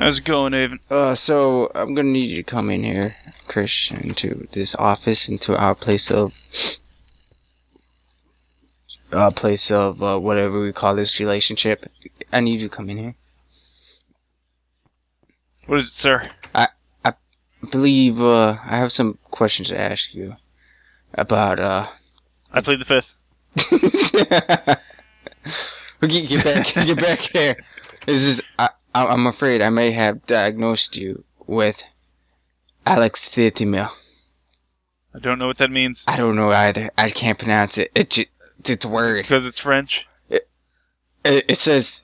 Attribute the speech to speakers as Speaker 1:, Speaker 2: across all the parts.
Speaker 1: How's it going, Aven?
Speaker 2: So I'm gonna need you to come in here, Chris, into this office, into our place of whatever we call this relationship. I need you to come in here.
Speaker 1: What is it, sir?
Speaker 2: I believe I have some questions to ask you about
Speaker 1: I plead the fifth.
Speaker 2: Get back here. I'm afraid I may have diagnosed you with alexithymia.
Speaker 1: I don't know what that means.
Speaker 2: I don't know either. I can't pronounce it. It's a word.
Speaker 1: Because it's French?
Speaker 2: It says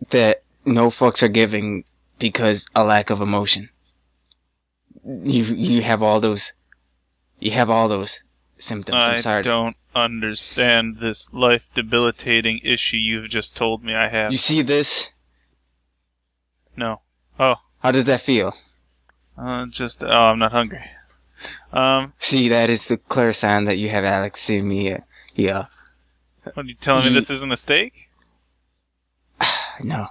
Speaker 2: that no fucks are given because a lack of emotion. You have all those. You have all those symptoms. I'm sorry.
Speaker 1: I don't understand this life-debilitating issue you've just told me I have.
Speaker 2: You see this?
Speaker 1: No. Oh.
Speaker 2: How does that feel?
Speaker 1: I'm not hungry.
Speaker 2: See, that is the clear sign that you have alexithymia. Yeah.
Speaker 1: What, are you telling me this isn't a steak?
Speaker 2: No.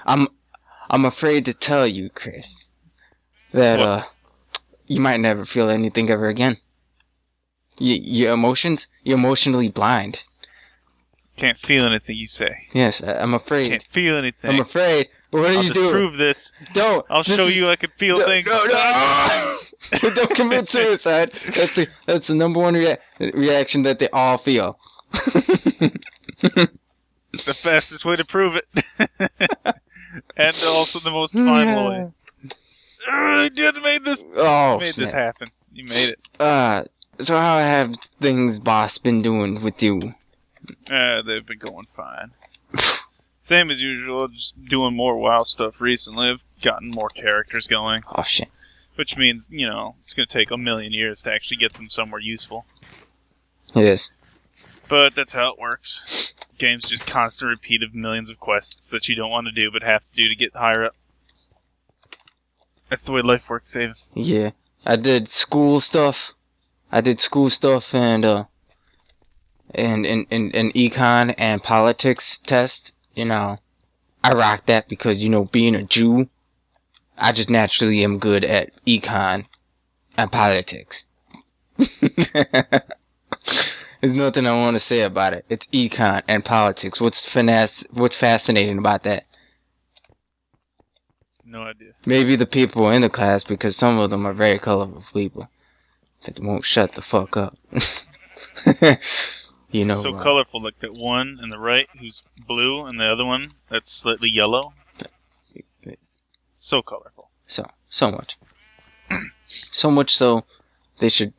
Speaker 2: I'm afraid to tell you, Chris, that you might never feel anything ever again. You're emotionally blind.
Speaker 1: Can't feel anything you say.
Speaker 2: Yes, I'm afraid.
Speaker 1: Can't feel anything.
Speaker 2: I'm afraid. What are you doing?
Speaker 1: I'll prove this.
Speaker 2: Don't.
Speaker 1: I'll show you I can feel things.
Speaker 2: No. Don't commit suicide. That's the number one reaction that they all feel.
Speaker 1: It's the fastest way to prove it. And also the most final way. You just made this.
Speaker 2: Oh,
Speaker 1: you made this happen. You made it.
Speaker 2: So how have things, boss, been doing with you?
Speaker 1: They've been going fine. Same as usual, just doing more WoW stuff recently. I've gotten more characters going.
Speaker 2: Oh, shit.
Speaker 1: Which means, it's going to take a million years to actually get them somewhere useful.
Speaker 2: It is.
Speaker 1: But that's how it works. Game's just constant repeat of millions of quests that you don't want to do but have to do to get higher up. That's the way life works, Aven.
Speaker 2: Yeah. I did school stuff and econ and politics test. I rocked that because, being a Jew, I just naturally am good at econ and politics. There's nothing I want to say about it. It's econ and politics. What's fascinating about that?
Speaker 1: No idea.
Speaker 2: Maybe the people in the class, because some of them are very colorful people that won't shut the fuck up.
Speaker 1: So colorful, like that one on the right who's blue, and the other one that's slightly yellow. So colorful.
Speaker 2: So much. So much so, they should...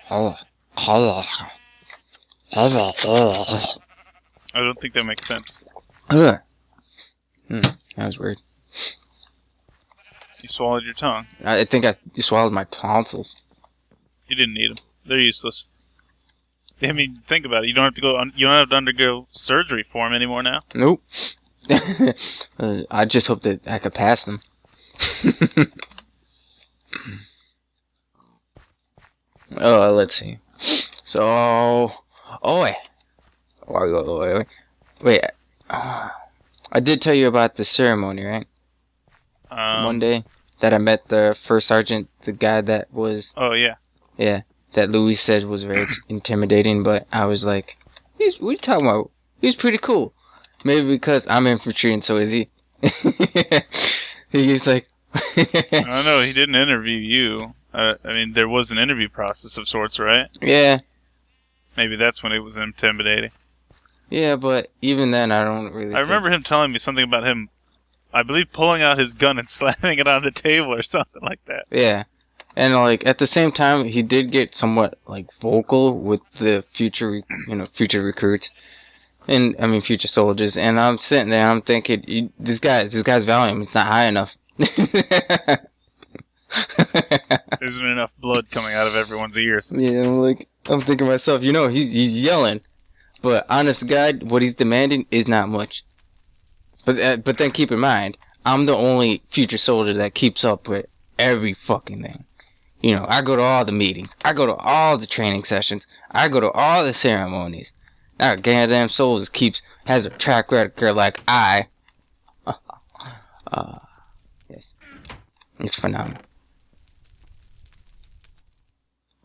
Speaker 1: I don't think that makes sense.
Speaker 2: That was weird.
Speaker 1: You swallowed your tongue.
Speaker 2: I think I swallowed my tonsils.
Speaker 1: You didn't need them. They're useless. I mean, think about it. You don't have to you don't have to undergo surgery for them anymore now.
Speaker 2: Nope. I just hope that I could pass them. Let's see. So, wait. I did tell you about the ceremony, right? One day that I met the first sergeant, the guy that was.
Speaker 1: Oh yeah.
Speaker 2: Yeah, that Louis said was very intimidating, but I was like, what are you talking about? He's pretty cool. Maybe because I'm infantry and so is he. He's like.
Speaker 1: I don't know. He didn't interview you. I mean, there was an interview process of sorts, right?
Speaker 2: Yeah.
Speaker 1: Maybe that's when it was intimidating.
Speaker 2: Yeah, but even then, I don't really.
Speaker 1: I remember him telling me something about him, I believe, pulling out his gun and slamming it on the table or something like that.
Speaker 2: Yeah. And, at the same time, he did get somewhat, vocal with the future recruits. And, I mean, future soldiers. And I'm sitting there, I'm thinking, this guy's volume, it's not high enough.
Speaker 1: There isn't enough blood coming out of everyone's ears.
Speaker 2: Yeah, I'm thinking to myself, he's yelling. But, honest to God, what he's demanding is not much. But then keep in mind, I'm the only future soldier that keeps up with every fucking thing. I go to all the meetings. I go to all the training sessions. I go to all the ceremonies. Now, goddamn soldier has a track record like I. It's phenomenal.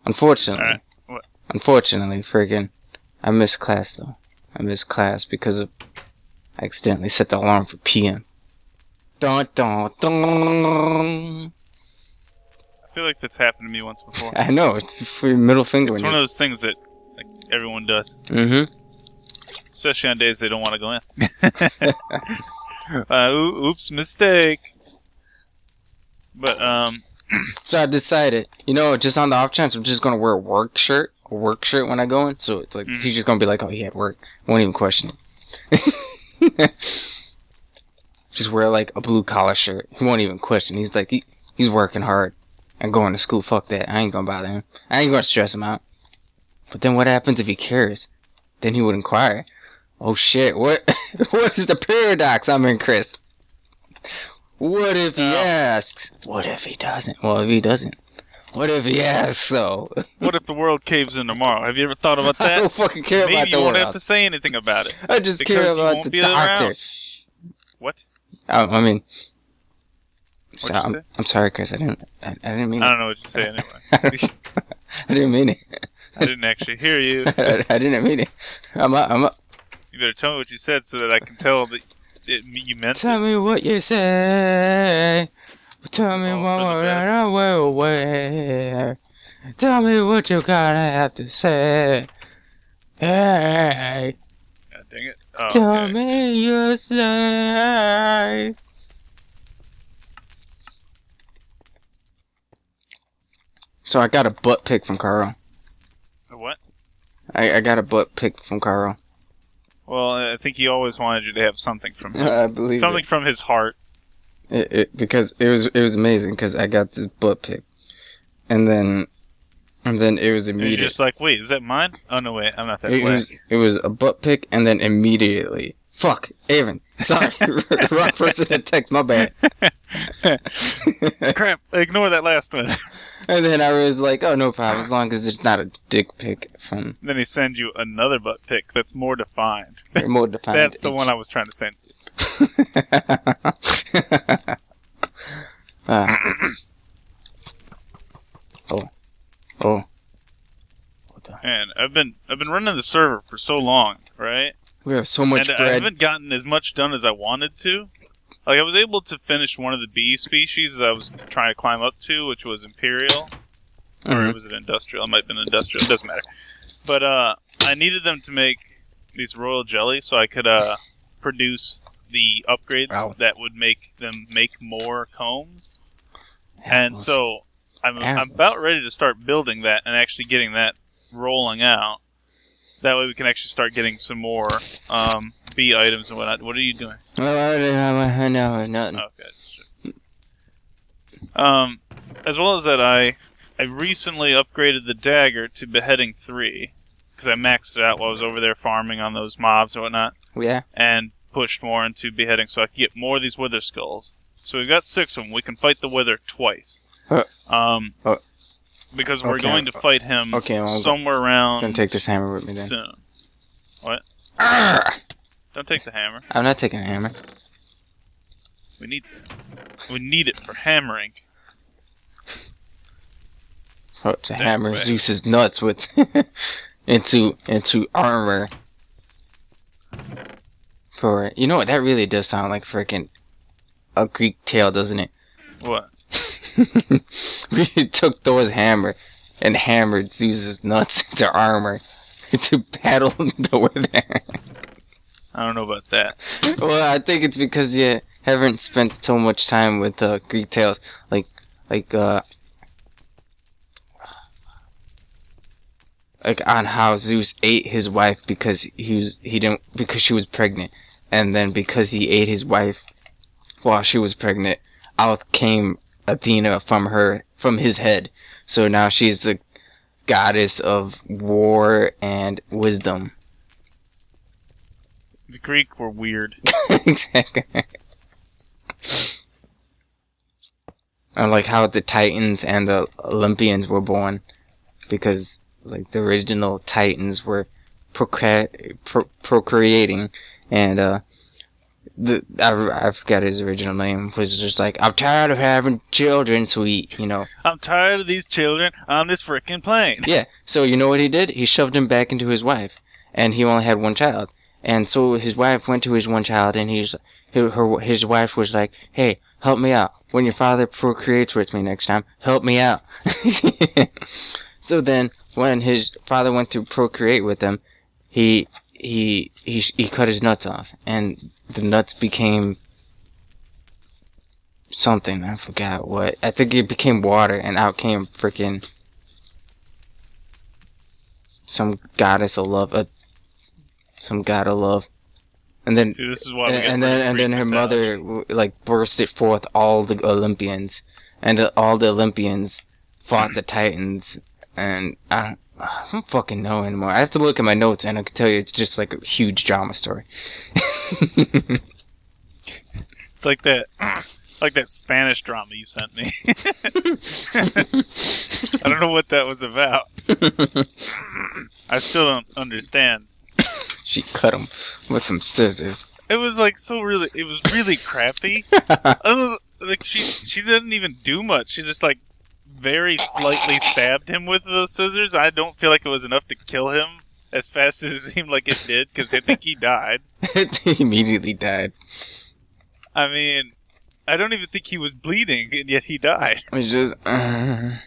Speaker 2: Unfortunately.
Speaker 1: Alright. What?
Speaker 2: Unfortunately, friggin', I missed class though. I missed class because I accidentally set the alarm for PM. Dun dun dun.
Speaker 1: I feel like that's happened to me once before.
Speaker 2: I know, it's for your middle finger.
Speaker 1: It's one of those things that like everyone does.
Speaker 2: Mm-hmm.
Speaker 1: Especially on days they don't want to go in. Oops, mistake. But,
Speaker 2: So I decided, just on the off chance, I'm just gonna wear a work shirt when I go in. So it's like, he's just gonna be like, oh, he had work. Won't even question it. Just wear like a blue collar shirt. He won't even question. He's like, he's working hard and going to school. Fuck that. I ain't gonna bother him. I ain't gonna stress him out. But then what happens if he cares? Then he would inquire. Oh shit, what is the paradox I'm in, Chris? What if he asks? What if he doesn't? Well, if he doesn't. What if he asks, though?
Speaker 1: What if the world caves in tomorrow? Have you ever thought about that?
Speaker 2: I don't fucking care about the world.
Speaker 1: Maybe you won't have to say anything about it.
Speaker 2: I just care about the doctor.
Speaker 1: Around. What?
Speaker 2: I mean...
Speaker 1: What'd you say?
Speaker 2: I'm sorry, Chris. I didn't mean it.
Speaker 1: I don't know what you say anyway.
Speaker 2: I didn't mean it.
Speaker 1: I didn't actually hear you.
Speaker 2: I didn't mean it. I'm up.
Speaker 1: You better tell me what you said so that I can tell that you meant it.
Speaker 2: Tell me what you say. Tell me what I will wear. Tell me what you gotta have to say. Hey.
Speaker 1: God dang it. Oh,
Speaker 2: Tell me you say. So I got a butt pic from Carl.
Speaker 1: A what?
Speaker 2: I got a butt pic from Carl.
Speaker 1: Well, I think he always wanted you to have something from him.
Speaker 2: I believe
Speaker 1: something from his heart.
Speaker 2: Because it was amazing because I got this butt pic, and then it was immediate.
Speaker 1: You're just like, wait, is that mine? Oh no, wait, I'm not that black.
Speaker 2: It was a butt pic, and then immediately, fuck, Aven, sorry, wrong person to text, my bad.
Speaker 1: Crap, ignore that last one.
Speaker 2: And then I was like, oh, no problem, as long as it's not a dick pic from...
Speaker 1: Then he sends you another butt pic that's more defined.
Speaker 2: More defined.
Speaker 1: That's the one I was trying to send.
Speaker 2: Oh.
Speaker 1: And I've been running the server for so long, right?
Speaker 2: We have so much bread.
Speaker 1: I haven't gotten as much done as I wanted to. Like, I was able to finish one of the bee species I was trying to climb up to, which was Imperial. Or was it Industrial? It might have been Industrial. It doesn't matter. But I needed them to make these royal jelly so I could produce the upgrades that would make them make more combs. And so I'm about ready to start building that and actually getting that rolling out. That way we can actually start getting some more bee items and whatnot. What are you doing?
Speaker 2: No, nothing.
Speaker 1: Okay. As well as that, I recently upgraded the dagger to beheading 3 because I maxed it out while I was over there farming on those mobs and whatnot.
Speaker 2: Yeah.
Speaker 1: And pushed more into beheading so I could get more of these wither skulls. So we've got 6 of them. We can fight the wither twice. Because we're going to fight him somewhere around.
Speaker 2: I'm gonna take this hammer with me then.
Speaker 1: Soon. What? Don't take the hammer.
Speaker 2: I'm not taking a hammer.
Speaker 1: We need it for hammering.
Speaker 2: Oh, to hammer Zeus's nuts with into armor. For what, that really does sound like freaking a Greek tale, doesn't it?
Speaker 1: What?
Speaker 2: We took Thor's hammer and hammered Zeus's nuts into armor to battle the wither.
Speaker 1: I don't know about that.
Speaker 2: Well, I think it's because you haven't spent so much time with Greek tales, like on how Zeus ate his wife because because she was pregnant, and then because he ate his wife while she was pregnant, out came Athena from his head. So now she's the goddess of war and wisdom.
Speaker 1: The Greek were weird.
Speaker 2: Exactly. And like how the Titans and the Olympians were born, because like the original Titans were procreating, and I forgot his original name, was just like, I'm tired of having children, sweet, you know.
Speaker 1: I'm tired of these children on this frickin' plane.
Speaker 2: Yeah, so you know what he did? He shoved him back into his wife, and he only had one child. And so his wife went to his one child, and his wife was like, hey, help me out. When your father procreates with me next time, help me out. So then, when his father went to procreate with him, he cut his nuts off, and the nuts became something. I forgot what. I think it became water, and out came freaking some goddess of love, some god of love. And then,
Speaker 1: see, this is why
Speaker 2: and then her mother like bursted forth all the Olympians, and all the Olympians fought the Titans, and I don't fucking know anymore. I have to look at my notes, and I can tell you it's just like a huge drama story.
Speaker 1: It's like that Spanish drama you sent me. I don't know what that was about. I still don't understand.
Speaker 2: She cut him with some scissors.
Speaker 1: It was like it was really crappy. Like she didn't even do much. She just like very slightly stabbed him with those scissors. I don't feel like it was enough to kill him as fast as it seemed like it did, because I think he died.
Speaker 2: He immediately died.
Speaker 1: I mean, I don't even think he was bleeding, and yet he died.
Speaker 2: It's just...
Speaker 1: And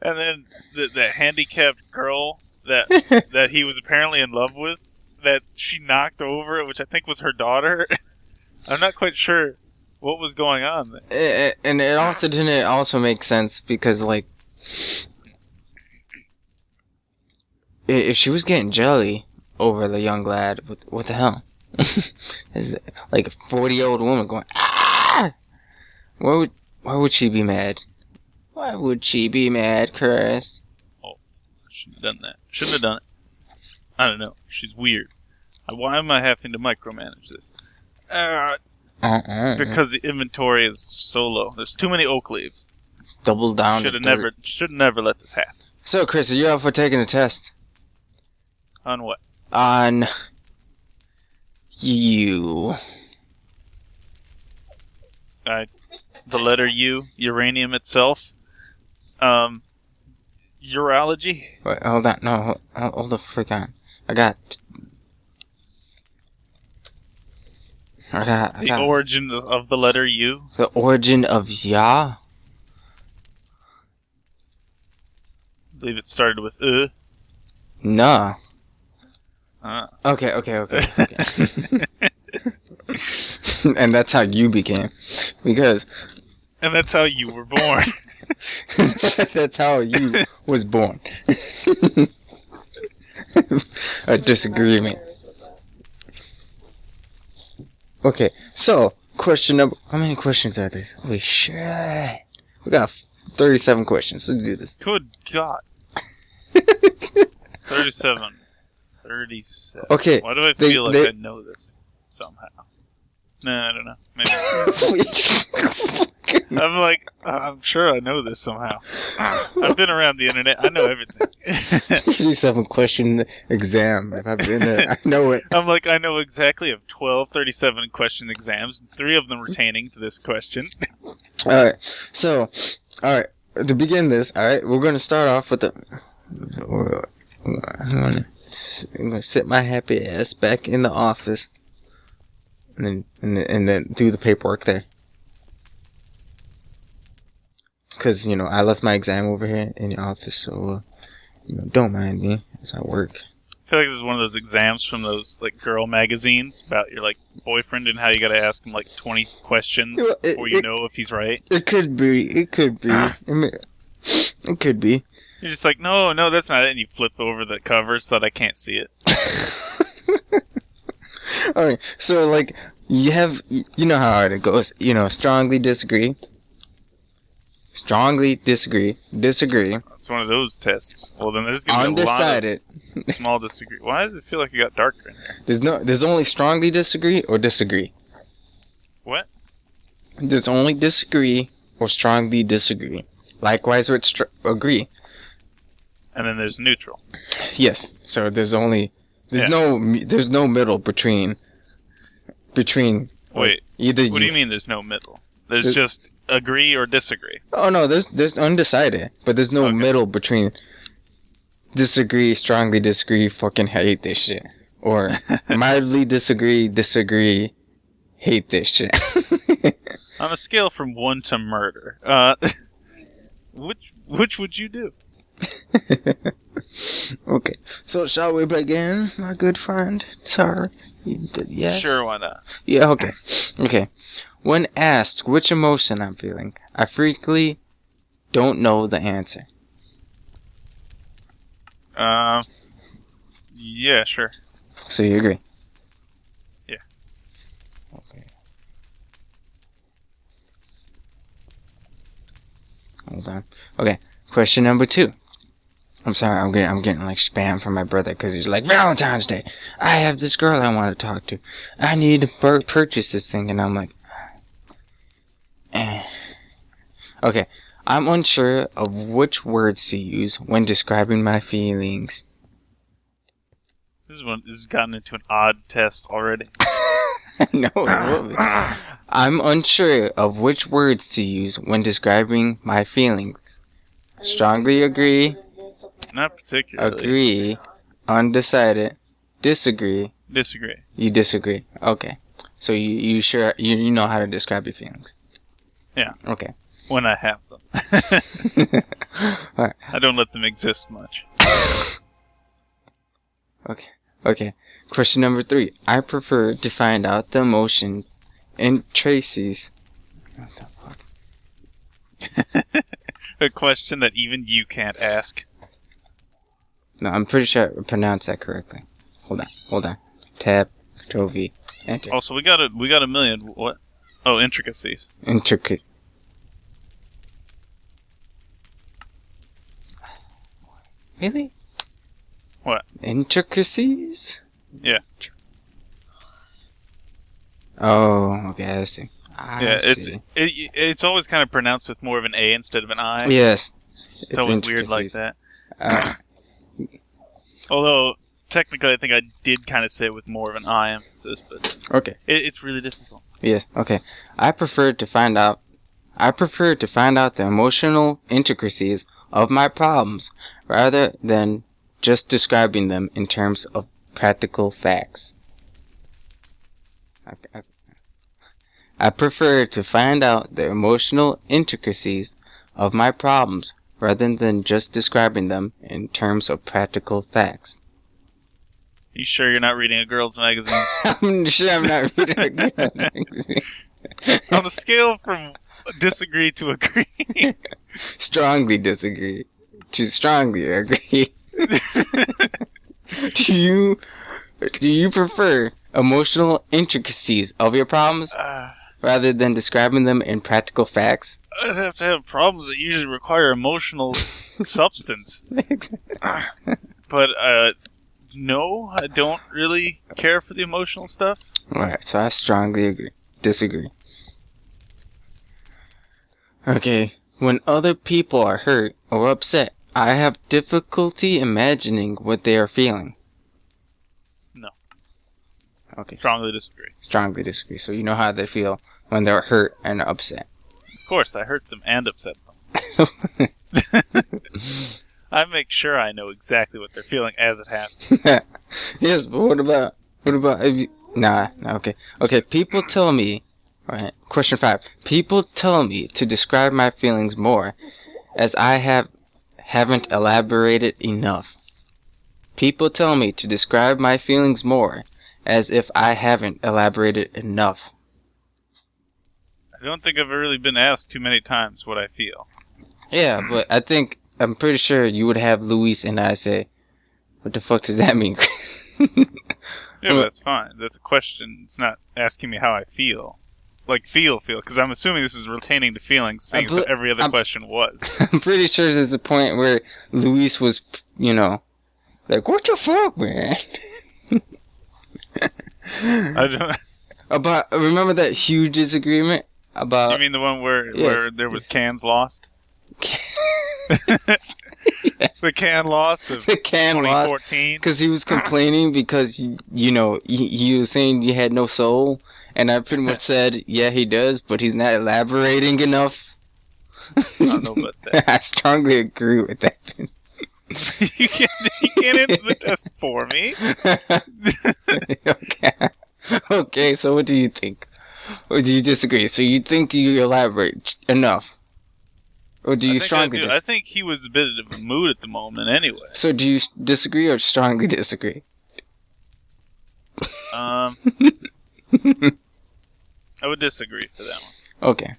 Speaker 1: then the handicapped girl that he was apparently in love with, that she knocked over, which I think was her daughter. I'm not quite sure what was going on there.
Speaker 2: And it also didn't also make sense, because, like, if she was getting jelly over the young lad, what the hell? Is it like a 40-year-old woman going, ah! Why would she be mad? Why would she be mad, Chris?
Speaker 1: Oh, I shouldn't have done that. Shouldn't have done it. I don't know. She's weird. Why am I having to micromanage this? Because the inventory is so low. There's too many oak leaves.
Speaker 2: Double down.
Speaker 1: Should have never let this happen.
Speaker 2: So, Chris, are you up for taking a test?
Speaker 1: On what?
Speaker 2: On you.
Speaker 1: The letter U, uranium itself. Urology.
Speaker 2: Wait, hold on. No, hold the frick on. I got
Speaker 1: The origin of the letter U.
Speaker 2: The origin of Ya?
Speaker 1: I believe it started with
Speaker 2: No.
Speaker 1: Okay.
Speaker 2: Okay. And that's how you became.
Speaker 1: And that's how you were born.
Speaker 2: That's how you was born. A disagreement. Okay, so, question number... How many questions are there? Holy shit. We got 37 questions. Let's do this.
Speaker 1: Good God. 37.
Speaker 2: Okay.
Speaker 1: Why do I feel like I know this somehow? Nah, I don't know. Maybe. I'm sure I know this somehow. I've been around the internet. I know everything.
Speaker 2: 37 question exam. If I've been there, I know it.
Speaker 1: I'm like, I know exactly of 12 37 question exams, 3 of them pertaining to this question.
Speaker 2: Alright, so, alright, to begin this, alright, we're going to start off with I'm going to sit my happy ass back in the office. And then do the paperwork there. Because, I left my exam over here in the office, so, don't mind me as I work.
Speaker 1: I feel like this is one of those exams from those, like, girl magazines about your, like, boyfriend and how you gotta ask him, like, 20 questions before you know if he's right.
Speaker 2: It could be. It could be.
Speaker 1: You're just like, no, that's not it, and you flip over the cover so that I can't see it.
Speaker 2: Alright, so, like, you know how hard it goes. Strongly disagree. Strongly disagree. Disagree.
Speaker 1: It's one of those tests. Well, then there's going to be a lot of small disagree. Why does it feel like it got darker in there?
Speaker 2: There's only strongly disagree or disagree.
Speaker 1: What?
Speaker 2: There's only disagree or strongly disagree. Likewise with agree.
Speaker 1: And then there's neutral.
Speaker 2: Yes. So there's no middle between between.
Speaker 1: Wait,
Speaker 2: either.
Speaker 1: What do you mean there's no middle? There's just agree or disagree.
Speaker 2: Oh no, there's undecided, but there's no middle between disagree, strongly disagree, fucking hate this shit, or mildly disagree, hate this shit.
Speaker 1: On a scale from 1 to murder, which would you do?
Speaker 2: Okay, so shall we begin, my good friend? Sorry. Yes?
Speaker 1: Sure, why not?
Speaker 2: Yeah, okay. When asked which emotion I'm feeling, I frequently don't know the answer.
Speaker 1: Yeah, sure.
Speaker 2: So you agree?
Speaker 1: Yeah.
Speaker 2: Okay. Hold on. Okay, question number 2. I'm sorry, I'm getting like spam from my brother because he's like, Valentine's Day, I have this girl I want to talk to. I need to purchase this thing, and I'm like, Okay, I'm unsure of which words to use when describing my feelings.
Speaker 1: This has gotten into an odd test already.
Speaker 2: No, it will be. I'm unsure of which words to use when describing my feelings. Strongly agree.
Speaker 1: Not particularly.
Speaker 2: Agree. Undecided. Disagree.
Speaker 1: Disagree.
Speaker 2: You disagree. Okay. So you sure you know how to describe your feelings?
Speaker 1: Yeah.
Speaker 2: Okay.
Speaker 1: When I have them.
Speaker 2: Alright.
Speaker 1: I don't let them exist much.
Speaker 2: Okay. Question number 3. I prefer to find out the emotion in Tracy's. What the fuck?
Speaker 1: A question that even you can't ask.
Speaker 2: No, I'm pretty sure I pronounced that correctly. Hold on. Tab, Control V, Enter.
Speaker 1: Also, we got a million. What? Oh, intricacies.
Speaker 2: Intricate. Really?
Speaker 1: What?
Speaker 2: Intricacies?
Speaker 1: Yeah.
Speaker 2: Oh, okay, I see.
Speaker 1: It's always kind of pronounced with more of an A instead of an I.
Speaker 2: Yes.
Speaker 1: It's always weird like that.
Speaker 2: Uh,
Speaker 1: Although, technically, I think I did kind of say it with more of an I emphasis, but
Speaker 2: okay.
Speaker 1: It's really difficult.
Speaker 2: Yes, okay. I prefer to find out the emotional intricacies of my problems rather than just describing them in terms of practical facts. I prefer to find out the emotional intricacies of my problems rather than just describing them in terms of practical facts.
Speaker 1: You sure you're not reading a girl's magazine?
Speaker 2: I'm sure I'm not reading a girl's magazine.
Speaker 1: On a scale from disagree to agree.
Speaker 2: Strongly disagree to strongly agree. Do you prefer emotional intricacies of your problems rather than describing them in practical facts?
Speaker 1: I'd have to have problems that usually require emotional substance. But, no, I don't really care for the emotional stuff.
Speaker 2: Alright, so I strongly disagree. Okay, when other people are hurt or upset, I have difficulty imagining what they are feeling.
Speaker 1: No.
Speaker 2: Okay.
Speaker 1: Strongly disagree.
Speaker 2: Strongly disagree. So you know how they feel when they're hurt and upset.
Speaker 1: Of course, I hurt them and upset them. I make sure I know exactly what they're feeling as it happens.
Speaker 2: Yes, but what about if you... Nah, okay, people tell me... Alright, question 5. People tell me to describe my feelings more, as I haven't elaborated enough. People tell me to describe my feelings more, as if I haven't elaborated enough.
Speaker 1: I don't think I've really been asked too many times what I feel.
Speaker 2: Yeah, but I'm pretty sure you would have Luis and I say, what the fuck does that mean, Chris?
Speaker 1: Yeah, but that's fine. That's a question. It's not asking me how I feel. Like, feel, because I'm assuming this is retaining to feelings, seeing as every other question was.
Speaker 2: I'm pretty sure there's a point where Luis was, like, what the fuck, man?
Speaker 1: I don't...
Speaker 2: Remember that huge disagreement about...
Speaker 1: You mean the one where there was cans lost?
Speaker 2: Yes.
Speaker 1: The can loss of
Speaker 2: The can loss
Speaker 1: 2014.
Speaker 2: because he was complaining because you know he was saying you had no soul, and I pretty much said yeah he does, but he's not elaborating enough.
Speaker 1: I don't know about that.
Speaker 2: I strongly agree with that.
Speaker 1: you can't answer the test for me.
Speaker 2: Okay. Okay, so what do you think? Or do you disagree? So you think you elaborate enough? Or do you strongly disagree?
Speaker 1: I think he was a bit of a mood at the moment anyway.
Speaker 2: So do you disagree or strongly disagree?
Speaker 1: I would disagree for that one.
Speaker 2: Okay.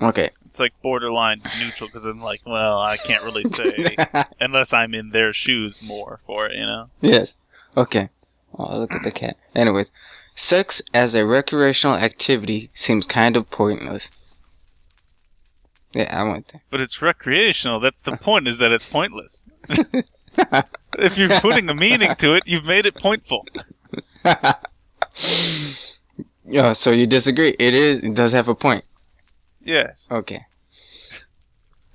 Speaker 2: Okay.
Speaker 1: It's like borderline neutral because I'm like, well, I can't really say unless I'm in their shoes more for it, you know?
Speaker 2: Yes. Okay. Oh, look at the cat. Anyways, sex as a recreational activity seems kind of pointless. Yeah, I went there.
Speaker 1: But it's recreational. That's the point, is that it's pointless. If you're putting a meaning to it, you've made it pointful.
Speaker 2: Yeah, so you disagree. It does have a point.
Speaker 1: Yes.
Speaker 2: Okay.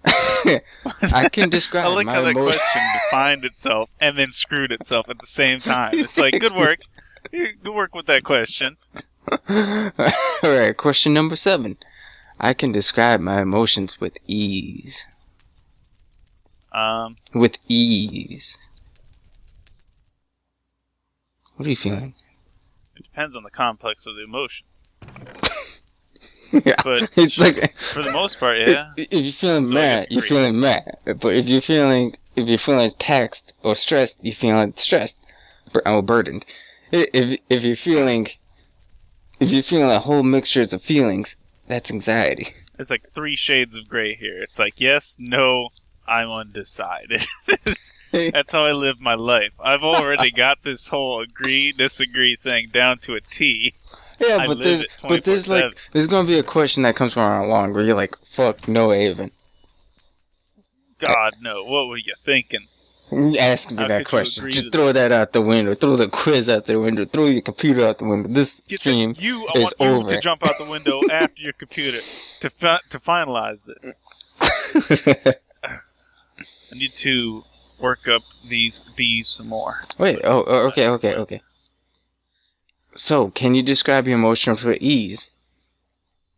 Speaker 2: I can describe
Speaker 1: I like
Speaker 2: my
Speaker 1: how that
Speaker 2: emotion.
Speaker 1: question defined itself and then screwed itself at the same time. It's like, good work. Good work with that question.
Speaker 2: Alright, question number 7. I can describe my emotions with ease. With ease. What are you feeling?
Speaker 1: It depends on the complex of the emotion.
Speaker 2: Yeah,
Speaker 1: But
Speaker 2: it's like
Speaker 1: for the most part, yeah.
Speaker 2: If you're feeling
Speaker 1: So I
Speaker 2: mad, you're
Speaker 1: disagree.
Speaker 2: feeling mad. But if you're feeling taxed or stressed, you're feeling stressed or burdened. If you're feeling a whole mixture of feelings, that's anxiety.
Speaker 1: There's like 3 shades of gray here. It's like, yes, no, I'm undecided. That's how I live my life. I've already got this whole agree, disagree thing down to a T.
Speaker 2: Yeah,
Speaker 1: I live it
Speaker 2: there's gonna be a question that comes from along where you're like, fuck no, Aven.
Speaker 1: God, no. What were you thinking?
Speaker 2: Ask me
Speaker 1: How
Speaker 2: that
Speaker 1: could you
Speaker 2: question.
Speaker 1: agree
Speaker 2: Just
Speaker 1: to
Speaker 2: throw
Speaker 1: this?
Speaker 2: that out the window. Throw the quiz out the window. Throw your computer out the window. This stream
Speaker 1: I
Speaker 2: is
Speaker 1: want you
Speaker 2: over.
Speaker 1: to jump out the window after your computer to finalize this. I need to work up these bees some more.
Speaker 2: Wait. Oh. Okay. So, can you describe your emotions with ease?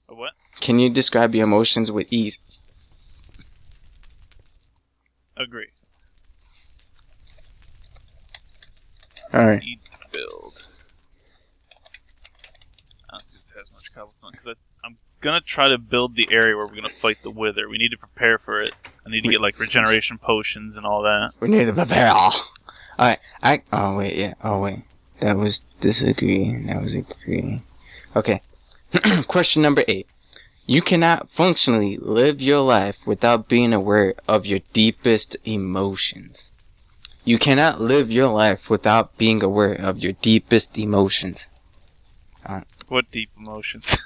Speaker 1: A what?
Speaker 2: Can you describe your emotions with ease?
Speaker 1: Agree.
Speaker 2: All right.
Speaker 1: Need to build. I don't think this has much cobblestone because I'm gonna try to build the area where we're gonna fight the wither. We need to prepare for it. I need to get like regeneration potions and all that.
Speaker 2: We need to prepare. All right. Oh wait. Yeah. Oh wait. That was disagree. That was agree. Okay. Question number 8. You cannot functionally live your life without being aware of your deepest emotions. You cannot live your life without being aware of your deepest emotions.
Speaker 1: What deep emotions?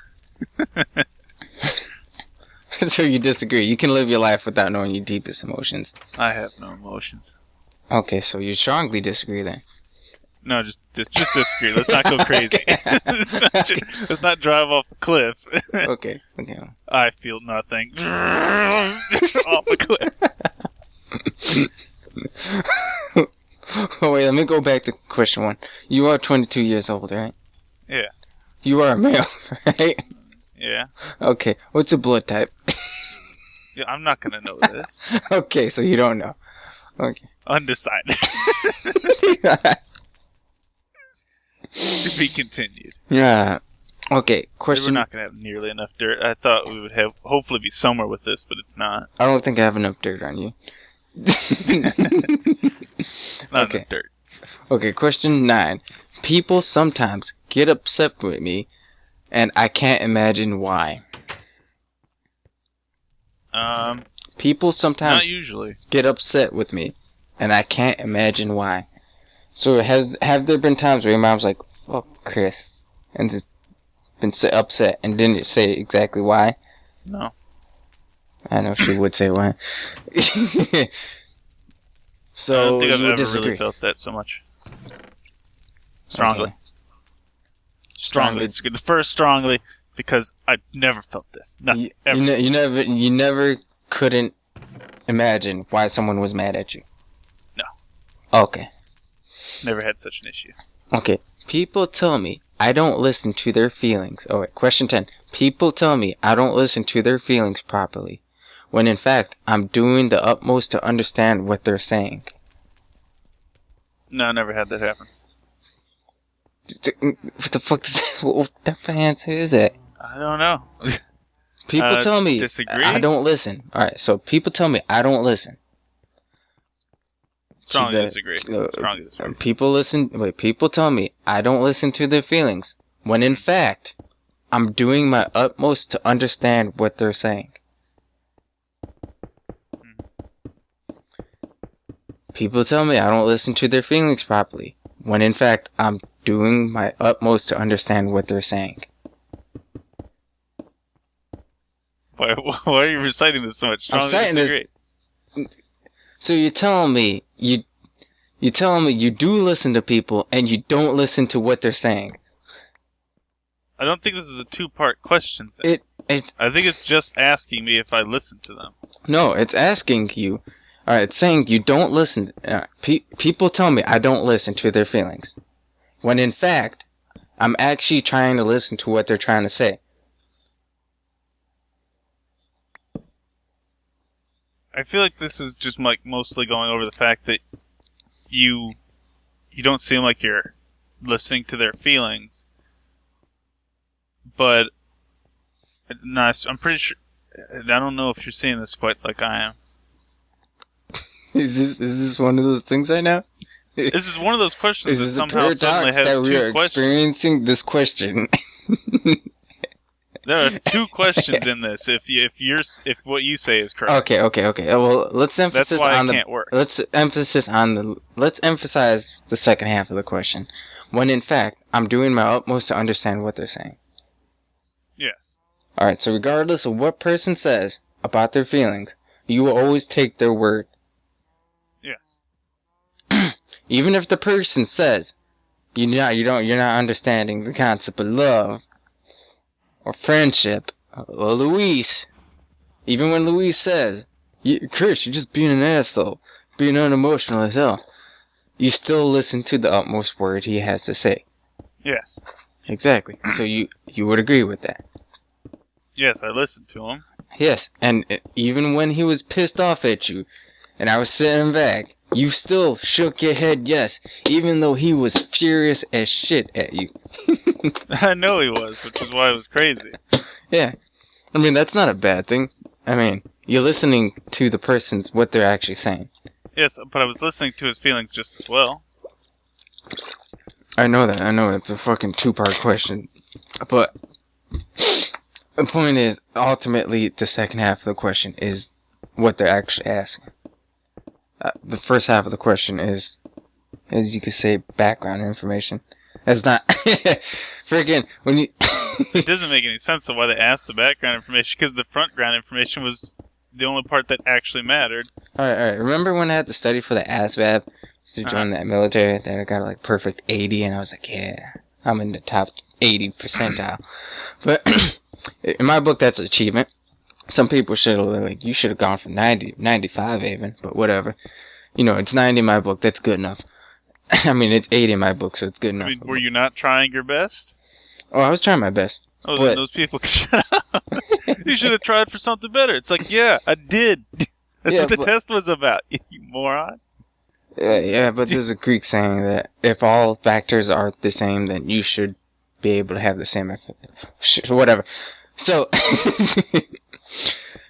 Speaker 2: So you disagree. You can live your life without knowing your deepest emotions.
Speaker 1: I have no emotions.
Speaker 2: Okay, so you strongly disagree then.
Speaker 1: No, just disagree. Let's not go crazy. Let's not drive off a cliff.
Speaker 2: Okay.
Speaker 1: I feel nothing. Off a cliff.
Speaker 2: Oh wait, let me go back to question 1. You are 22 years old, right?
Speaker 1: Yeah.
Speaker 2: You are a male, right?
Speaker 1: Yeah.
Speaker 2: Okay, what's your blood type?
Speaker 1: Yeah, I'm not gonna know this.
Speaker 2: Okay, so you don't know. Okay.
Speaker 1: Undecided. To be continued.
Speaker 2: Yeah. Okay,
Speaker 1: We're
Speaker 2: question...
Speaker 1: not gonna have nearly enough dirt. I thought we would have hopefully be somewhere with this, but it's not.
Speaker 2: I don't think I have enough dirt on you.
Speaker 1: Not
Speaker 2: Okay.
Speaker 1: enough dirt.
Speaker 2: Okay, question 9. People sometimes get upset with me, and I can't imagine why. People
Speaker 1: Not
Speaker 2: sometimes
Speaker 1: usually.
Speaker 2: get upset with me, and I can't imagine why. So have there been times where your mom's like, "Fuck Chris," and just been upset and didn't say exactly why?
Speaker 1: No.
Speaker 2: I know she would say why. So
Speaker 1: I don't think I've
Speaker 2: you
Speaker 1: ever
Speaker 2: disagree.
Speaker 1: really felt that so much. Strongly.
Speaker 2: Okay.
Speaker 1: Strongly disagree. The first strongly because I've never felt this. Nothing. Ever.
Speaker 2: You never couldn't imagine why someone was mad at you?
Speaker 1: No.
Speaker 2: Okay.
Speaker 1: Never had such an issue.
Speaker 2: Okay. People tell me I don't listen to their feelings. Oh, wait. Question 10. People tell me I don't listen to their feelings properly, when in fact I'm doing the utmost to understand what they're saying.
Speaker 1: No, never had that happen.
Speaker 2: What the fuck does that, what type of answer is that?
Speaker 1: I don't know.
Speaker 2: People tell me
Speaker 1: disagree?
Speaker 2: I don't listen. Alright, so people tell me I don't listen.
Speaker 1: Strongly disagree. Strongly disagree.
Speaker 2: People tell me I don't listen to their feelings, when in fact I'm doing my utmost to understand what they're saying. People tell me I don't listen to their feelings properly, when in fact I'm doing my utmost to understand what they're saying.
Speaker 1: Why are you reciting this so much? Strongly disagree.
Speaker 2: So you're telling me you do listen to people and you don't listen to what they're saying.
Speaker 1: I don't think this is a two-part question thing. I think it's just asking me if I listen to them.
Speaker 2: No, it's asking you. Alright, it's saying you don't listen. People tell me I don't listen to their feelings, when in fact I'm actually trying to listen to what they're trying to say.
Speaker 1: I feel like this is just like mostly going over the fact that you don't seem like you're listening to their feelings, but I'm pretty sure. I don't know if you're seeing this quite like I am.
Speaker 2: Is this one of those things right now?
Speaker 1: This is one of those questions that somehow
Speaker 2: paradox
Speaker 1: suddenly has
Speaker 2: that we
Speaker 1: two
Speaker 2: are
Speaker 1: questions.
Speaker 2: Experiencing this question.
Speaker 1: There are two questions in this. If what you say is correct.
Speaker 2: Okay. Well, let's emphasize
Speaker 1: That's why
Speaker 2: on
Speaker 1: it can't work.
Speaker 2: Let's emphasize the second half of the question. When in fact, I'm doing my utmost to understand what they're saying.
Speaker 1: Yes.
Speaker 2: All right. So regardless of what person says about their feelings, you will always take their word.
Speaker 1: Yes.
Speaker 2: Even if the person says you're not understanding the concept of love or friendship, or Luis. Even when Luis says, Chris, you're just being an asshole, being unemotional as hell, you still listen to the utmost word he has to say.
Speaker 1: Yes.
Speaker 2: Exactly. So you would agree with that.
Speaker 1: Yes, I listened to him.
Speaker 2: Yes, and even when he was pissed off at you, and I was sitting back, you still shook your head yes, even though he was furious as shit at you.
Speaker 1: I know he was, which is why it was crazy.
Speaker 2: Yeah. I mean, that's not a bad thing. I mean, you're listening to the person's what they're actually saying.
Speaker 1: Yes, but I was listening to his feelings just as well.
Speaker 2: I know that. I know it's a fucking two-part question. But the point is, ultimately, the second half of the question is what they're actually asking. The first half of the question is, as you could say, background information. That's not freaking when you.
Speaker 1: It doesn't make any sense to why they asked the background information, because the frontground information was the only part that actually mattered.
Speaker 2: All right. Remember when I had to study for the ASVAB to join that military? That I got like perfect 80, and I was like, yeah, I'm in the top 80 percentile. But in my book, that's an achievement. Some people should have you should have gone for 90, 95 even, but whatever. It's 90 in my book. That's good enough. I mean, it's 80 in my book, so it's good enough.
Speaker 1: I mean, were you not trying your best?
Speaker 2: Oh, I was trying my best.
Speaker 1: Oh, then those people shut up. You should have tried for something better. It's like, yeah, I did. That's what the test was about, you moron.
Speaker 2: Yeah, but there's a Greek saying that if all factors are the same, then you should be able to have the same effect. Whatever. So,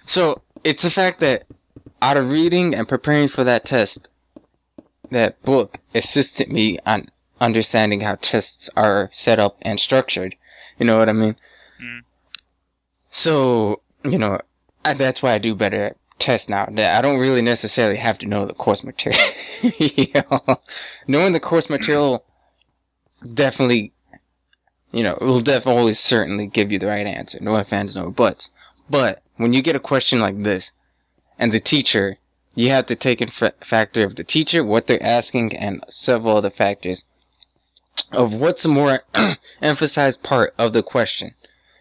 Speaker 2: so it's the fact that out of reading and preparing for that test, that book assisted me on understanding how tests are set up and structured. You know what I mean? Mm. So, that's why I do better at tests now. I don't really necessarily have to know the course material. Knowing the course material definitely, it will definitely certainly give you the right answer. No ifs, ands, no buts. But when you get a question like this, and the teacher, you have to take in factor of the teacher, what they're asking, and several other factors of what's a more emphasized part of the question,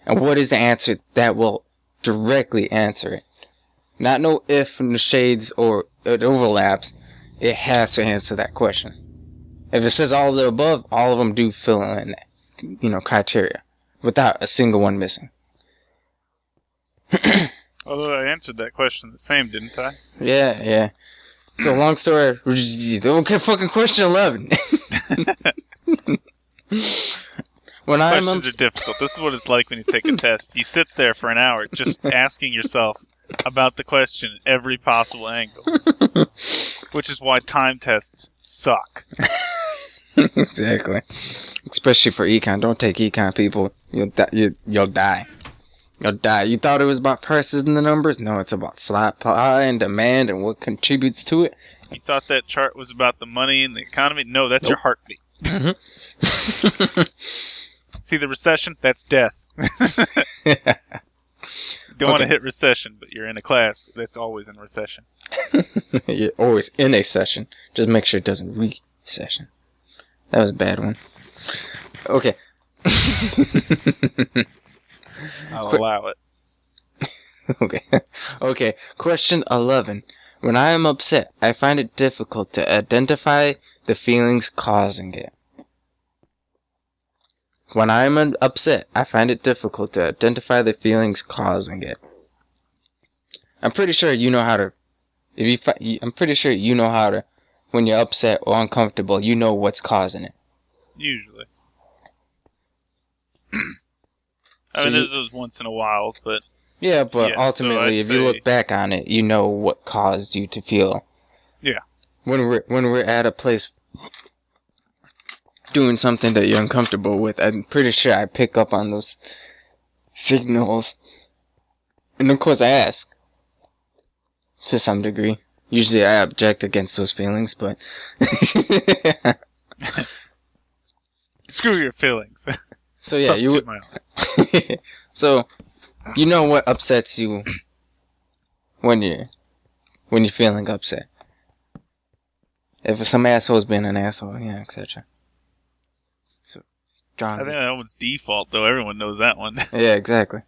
Speaker 2: and what is the answer that will directly answer it. Not no if in the shades or it overlaps. It has to answer that question. If it says all of the above, all of them do fill in that, criteria, without a single one missing.
Speaker 1: Although I answered that question the same, didn't I?
Speaker 2: Yeah. So long story. Okay, fucking question 11.
Speaker 1: Questions are difficult. This is what it's like when you take a test. You sit there for an hour just asking yourself about the question at every possible angle. Which is why time tests suck.
Speaker 2: Exactly. Especially for econ. Don't take econ, people. You'll die. You'll die. You thought it was about prices and the numbers? No, it's about supply and demand and what contributes to it.
Speaker 1: You thought that chart was about the money and the economy? No, that's your heartbeat. See the recession? That's death. Don't want to hit recession, but you're in a class that's always in recession.
Speaker 2: You're always in a session. Just make sure it doesn't re-session. That was a bad one. Okay.
Speaker 1: I'll allow it.
Speaker 2: Okay. Question 11. When I am upset, I find it difficult to identify the feelings causing it. When I am upset, I find it difficult to identify the feelings causing it. I'm pretty sure you know how to. I'm pretty sure you know how to. When you're upset or uncomfortable, you know what's causing it.
Speaker 1: Usually. I mean, there's those once in a whiles, but...
Speaker 2: Yeah, but ultimately, if you look back on it, you know what caused you to feel.
Speaker 1: Yeah.
Speaker 2: When we're at a place doing something that you're uncomfortable with, I'm pretty sure I pick up on those signals. And of course I ask. To some degree. Usually I object against those feelings, but...
Speaker 1: Screw your feelings.
Speaker 2: So yeah, So, you know what upsets you when you're feeling upset. If some asshole's being an asshole, yeah, etc. So,
Speaker 1: I think that one's default, though. Everyone knows that one.
Speaker 2: Yeah, exactly.